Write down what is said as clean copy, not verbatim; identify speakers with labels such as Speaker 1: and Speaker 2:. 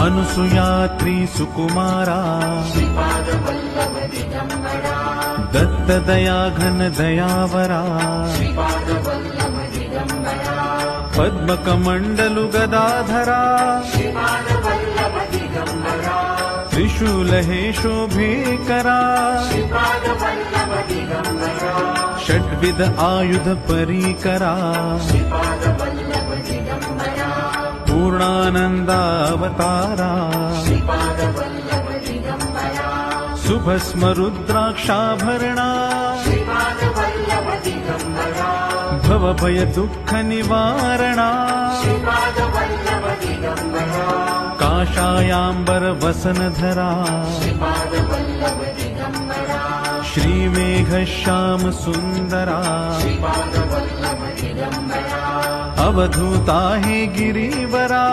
Speaker 1: अनुसुयात्री सुकुमारा दत्तदया घन दयावरा पद्मकमण्डलु गदाधरा त्रिशूलहे शोभेकरा षड्विध आयुध परीकरा पूर्णानन्दावतारा सुभस्म रुद्राक्षाभरणा भवभय दुःख निवारणा काषायाम्बर वसनधरा श्रीमेघश्याम सुन्दरा अवधूता हे गिरिवरा